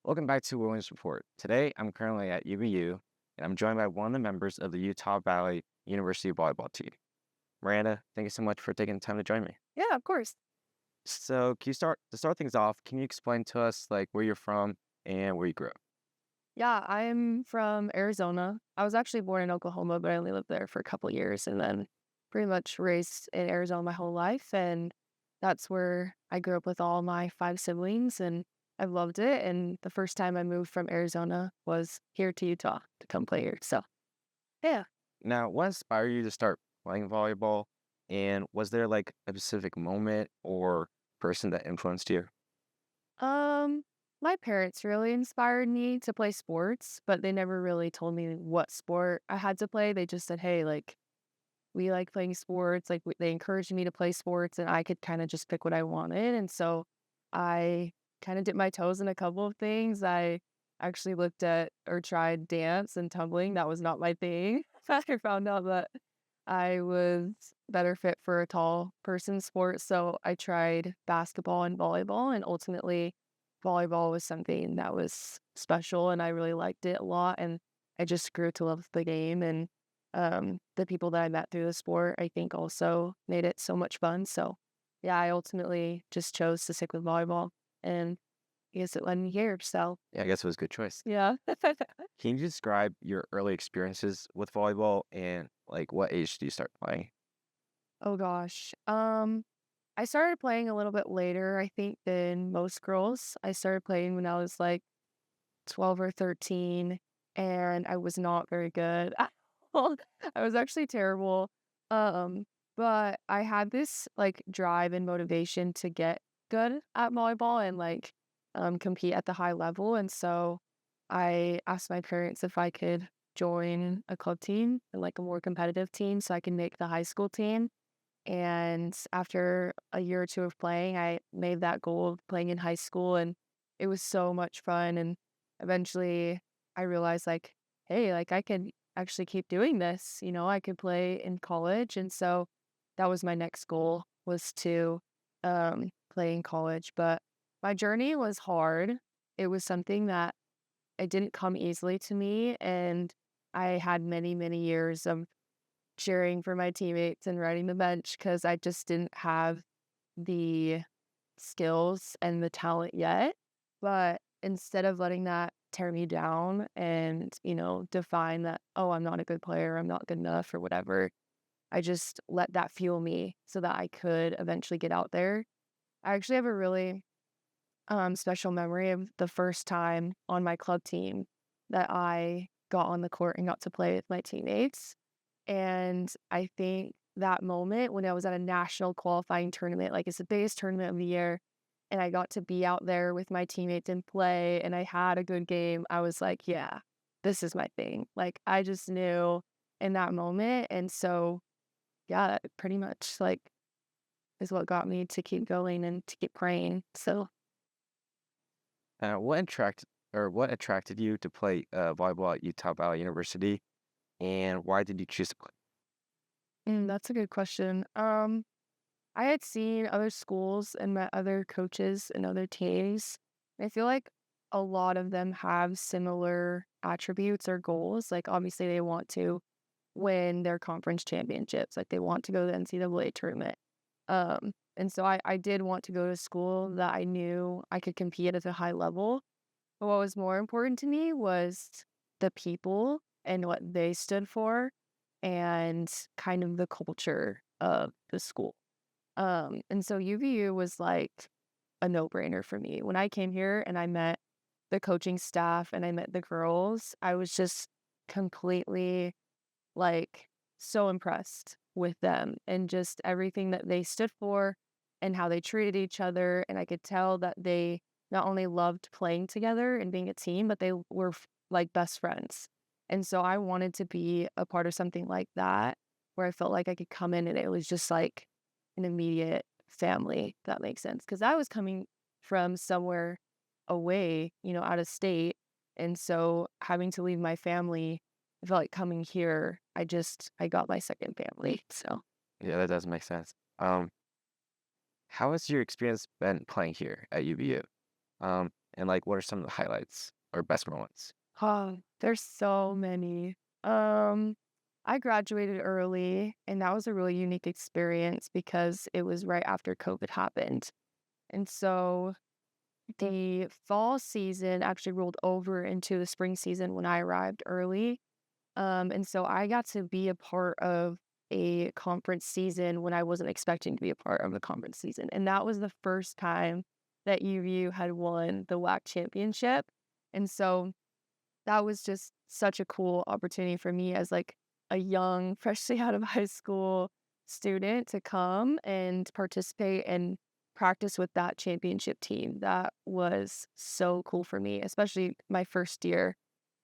Welcome back to Williams Report. Today, I'm currently at UVU, and I'm joined by one of the members of the Utah Valley University volleyball team. Miranda, thank you so much for taking the time to join me. Yeah, of course. So, can you start things off? Can you explain to us where you're from and where you grew up? Yeah, I'm from Arizona. I was actually born in Oklahoma, but I only lived there for a couple years and then pretty much raised in Arizona my whole life. And that's where I grew up with all my five siblings and I've loved it. And the first time I moved from Arizona was here to Utah to come play here. So, yeah. Now, what inspired you to start playing volleyball? And was there a specific moment or person that influenced you? Um, my parents really inspired me to play sports, but they never really told me what sport I had to play. They just said, "Hey, we like playing sports." They encouraged me to play sports, and I could kind of just pick what I wanted. And so I kind of dipped my toes in a couple of things. I actually looked at or tried dance and tumbling. That was not my thing. I found out that I was better fit for a tall person sport, so I tried basketball and volleyball, and ultimately, volleyball was something that was special, and I really liked it a lot, and I just grew to love the game, and, the people that I met through the sport, I think, also made it so much fun, so, yeah, I ultimately just chose to stick with volleyball, and I guess it led me here, so, Yeah, I guess it was a good choice. yeah. Can you describe your early experiences with volleyball and what age do you start playing? Oh gosh, I started playing a little bit later, I think, than most girls. I started playing when I was, 12 or 13, and I was not very good at all. I was actually terrible, um, but I had this, drive and motivation to get good at volleyball and, compete at the high level, and so I asked my parents if I could join a club team, and, a more competitive team so I can make the high school team. And after a year or 2 of playing, I made that goal of playing in high school, and it was so much fun, and eventually I realized, "Hey, I could actually keep doing this," I could play in college, and so that was my next goal was to, play in college, but my journey was hard. It was something that it didn't come easily to me, and I had many, many years of cheering for my teammates and riding the bench because I just didn't have the skills and the talent yet. But instead of letting that tear me down and, define that, oh, I'm not a good player, I'm not good enough or whatever, I just let that fuel me so that I could eventually get out there. I actually have a really special memory of the first time on my club team that I got on the court and got to play with my teammates. And I think that moment when I was at a national qualifying tournament, it's the biggest tournament of the year, and I got to be out there with my teammates and play, and I had a good game, I was like, "Yeah, this is my thing." I just knew in that moment, and so, yeah, that pretty much, is what got me to keep going and to keep praying, so What attracted you to play volleyball at Utah Valley University, and why did you choose to play? that's a good question. I had seen other schools and met other coaches and other teams. I feel like a lot of them have similar attributes or goals. Obviously, they want to win their conference championships. They want to go to the NCAA tournament. And so I did want to go to school that I knew I could compete at a high level. But what was more important to me was the people and what they stood for and kind of the culture of the school. And so UVU was a no-brainer for me. When I came here and I met the coaching staff and I met the girls, I was just completely like so impressed with them and just everything that they stood for and how they treated each other. And I could tell that they not only loved playing together and being a team, but they were best friends. And so I wanted to be a part of something like that where I felt like I could come in and it was just an immediate family, if that makes sense. Because I was coming from somewhere away, out of state. And so having to leave my family, I felt like coming here, I got my second family. So, Yeah, that does make sense. How has your experience been playing here at UVU? And like, what are some of the highlights or best moments? Oh, there's so many. Um, I graduated early, and that was a really unique experience because it was right after COVID happened. And so the fall season actually rolled over into the spring season when I arrived early. And so I got to be a part of a conference season when I wasn't expecting to be a part of the conference season. And that was the first time that UVU had won the WAC championship. And so that was just such a cool opportunity for me as like a young, freshly out of high school student to come and participate and practice with that championship team. That was so cool for me, especially my first year.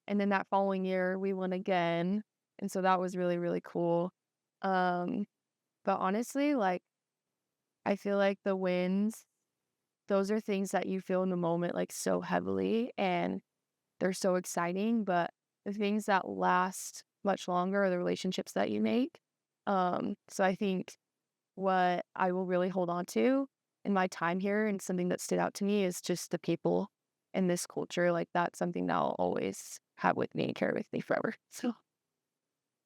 And then that following year, we won again. And so that was really, really cool. Um, but honestly, like, I feel like the wins, those are things that you feel in the moment, like, so heavily. And they're so exciting, but the things that last much longer are the relationships that you make. So I think what I will really hold on to in my time here and something that stood out to me is just the people in this culture. Like that's something that I'll always have with me and carry with me forever. So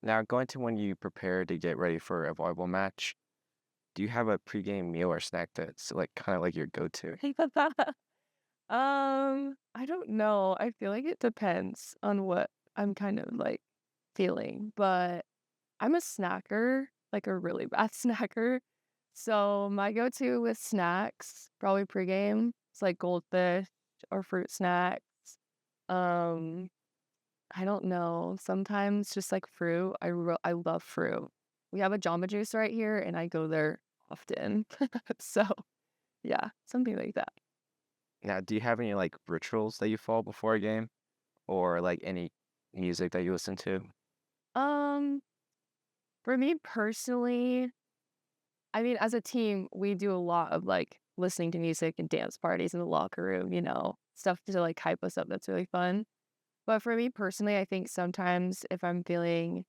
Now, going to when you prepare to get ready for a volleyball match, do you have a pregame meal or snack that's like kind of like your go-to? I don't know. I feel like it depends on what I'm kind of like feeling, but I'm a snacker, like a really bad snacker. So my go-to with snacks, probably pregame, it's like goldfish or fruit snacks. Um, I don't know. Sometimes just like fruit. I love fruit. We have a Jamba Juice right here, and I go there often. So yeah, something like that. Now, do you have any like rituals that you follow before a game or like any music that you listen to? Um, for me personally, I mean, as a team, we do a lot of like listening to music and dance parties in the locker room, stuff to like hype us up. That's really fun. But for me personally, I think sometimes if I'm feeling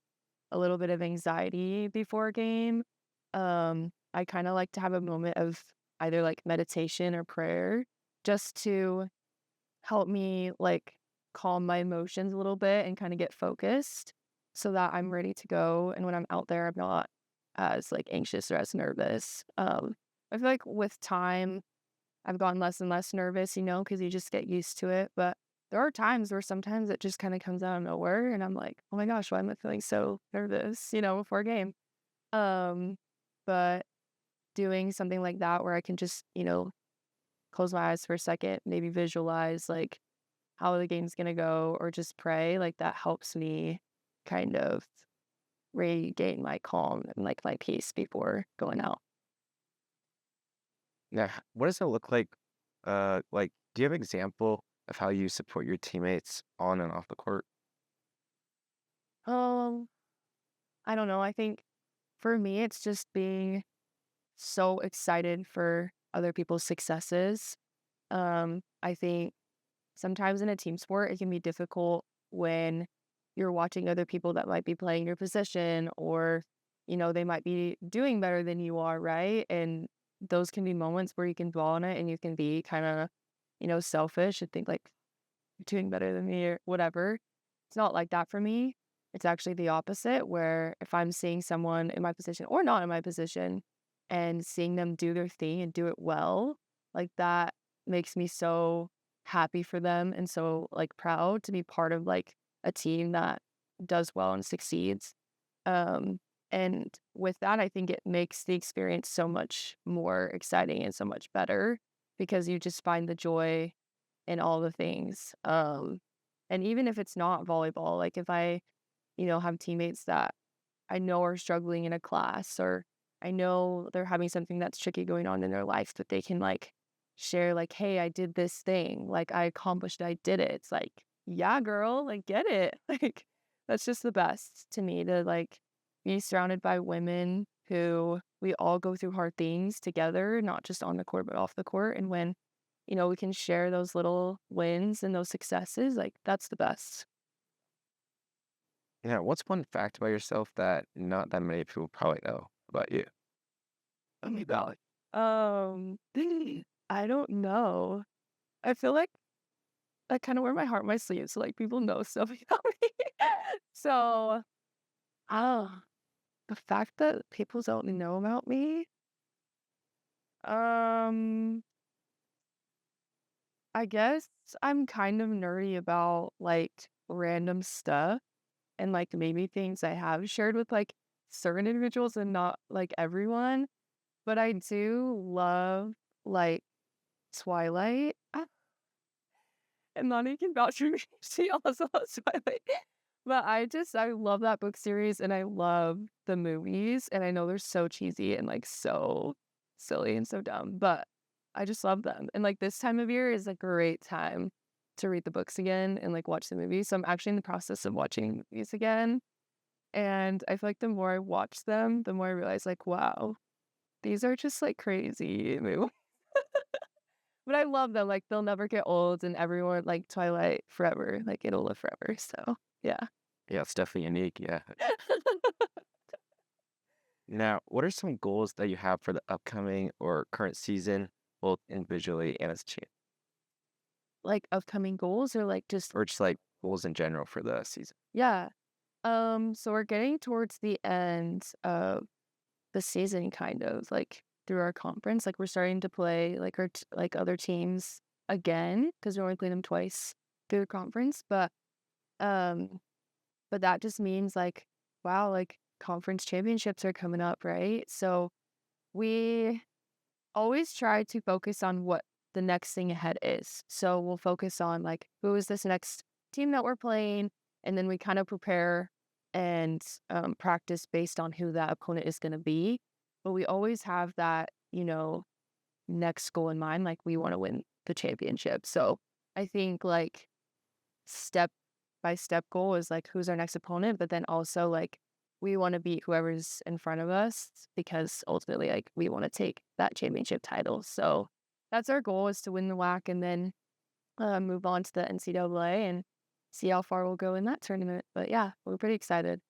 a little bit of anxiety before a game, I kind of like to have a moment of either like meditation or prayer just to help me like calm my emotions a little bit and kind of get focused so that I'm ready to go. And when I'm out there, I'm not as like anxious or as nervous. I feel like with time, I've gotten less and less nervous, because you just get used to it. But there are times where sometimes it just kind of comes out of nowhere and I'm like, oh my gosh, why am I feeling so nervous, before a game? Um, but doing something like that where I can just, close my eyes for a second, maybe visualize like how the game's gonna go or just pray, like, that helps me kind of regain my calm and, like, my peace before going out. Now, what does it look like, do you have an example of how you support your teammates on and off the court? Um, I don't know, I think for me, it's just being so excited for other people's successes. I think sometimes in a team sport, it can be difficult when you're watching other people that might be playing your position or, they might be doing better than you are, right? And those can be moments where you can dwell on it and you can be kind of, selfish and think like you're doing better than me or whatever. It's not like that for me. It's actually the opposite, where if I'm seeing someone in my position or not in my position and seeing them do their thing and do it well, like that makes me so happy for them and so like proud to be part of like a team that does well and succeeds. Um, and with that, I think it makes the experience so much more exciting and so much better because you just find the joy in all the things. And even if it's not volleyball, like if I, have teammates that I know are struggling in a class or I know they're having something that's tricky going on in their life that they can like share like, "Hey, I did this thing. Like I accomplished it. I did it." It's like, "Yeah, girl, like get it." Like that's just the best to me to like be surrounded by women who we all go through hard things together, not just on the court but off the court. And when, we can share those little wins and those successes, like that's the best. Yeah, what's one fact about yourself that not that many people probably know about you? Oh my god. I don't know. I feel like I kinda wear my heart on my sleeve, so, like, people know stuff about me. So, oh, the fact that people don't know about me, um, I guess I'm kind of nerdy about, like, random stuff and, like, maybe things I have shared with, like, certain individuals and not, like, everyone, but I do love, like, Twilight. And Lonnie can vouch for me. She also loves Twilight. But I love that book series and I love the movies, and I know they're so cheesy and, like, so silly and so dumb, but I just love them. And, like, this time of year is a great time to read the books again and, like, watch the movies. So I'm actually in the process of watching movies again, and I feel like the more I watch them, the more I realize, like, wow, these are just, like, crazy movies. But I love them, like, they'll never get old and everyone like Twilight forever, like, it'll live forever, so, yeah. Yeah, it's definitely unique, yeah. Now, what are some goals that you have for the upcoming or current season, both individually and as a team? Like, upcoming goals or, like, just Or just, like, goals in general for the season? yeah. So we're getting towards the end of the season kind of, like, through our conference, like, we're starting to play, like, our t like, other teams again because we only play them twice through the conference, um but that just means, like, wow, like, conference championships are coming up, right? So we always try to focus on what the next thing ahead is. So we'll focus on like who is this next team that we're playing, and then we kind of prepare and practice based on who that opponent is going to be. But we always have that, next goal in mind. Like we want to win the championship. So I think like step by step goal is like who's our next opponent, but then also like we want to beat whoever's in front of us because ultimately like we want to take that championship title. So that's our goal is to win the WAC and then move on to the NCAA and see how far we'll go in that tournament. But yeah, we're pretty excited.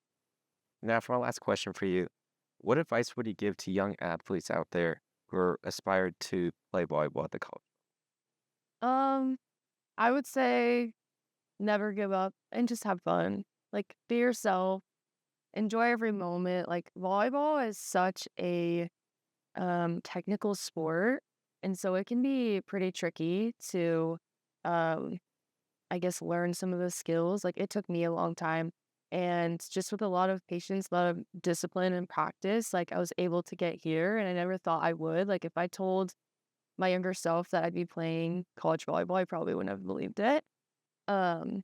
Now, for my last question for you, what advice would you give to young athletes out there who are aspired to play volleyball at the college? Um, I would say never give up and just have fun. Like be yourself, enjoy every moment. Like volleyball is such a technical sport, and so it can be pretty tricky to, um, I guess, learn some of the skills. Like, it took me a long time, and just with a lot of patience, a lot of discipline and practice, like, I was able to get here, and I never thought I would. Like, if I told my younger self that I'd be playing college volleyball, I probably wouldn't have believed it. Um,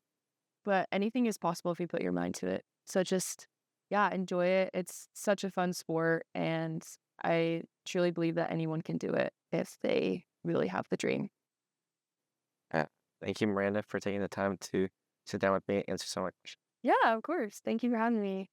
but anything is possible if you put your mind to it. So just, yeah, enjoy it. It's such a fun sport, and I truly believe that anyone can do it if they really have the dream. Uh, Thank you, Miranda, for taking the time to sit down with me and answer some of my questions. Yeah, of course. Thank you for having me.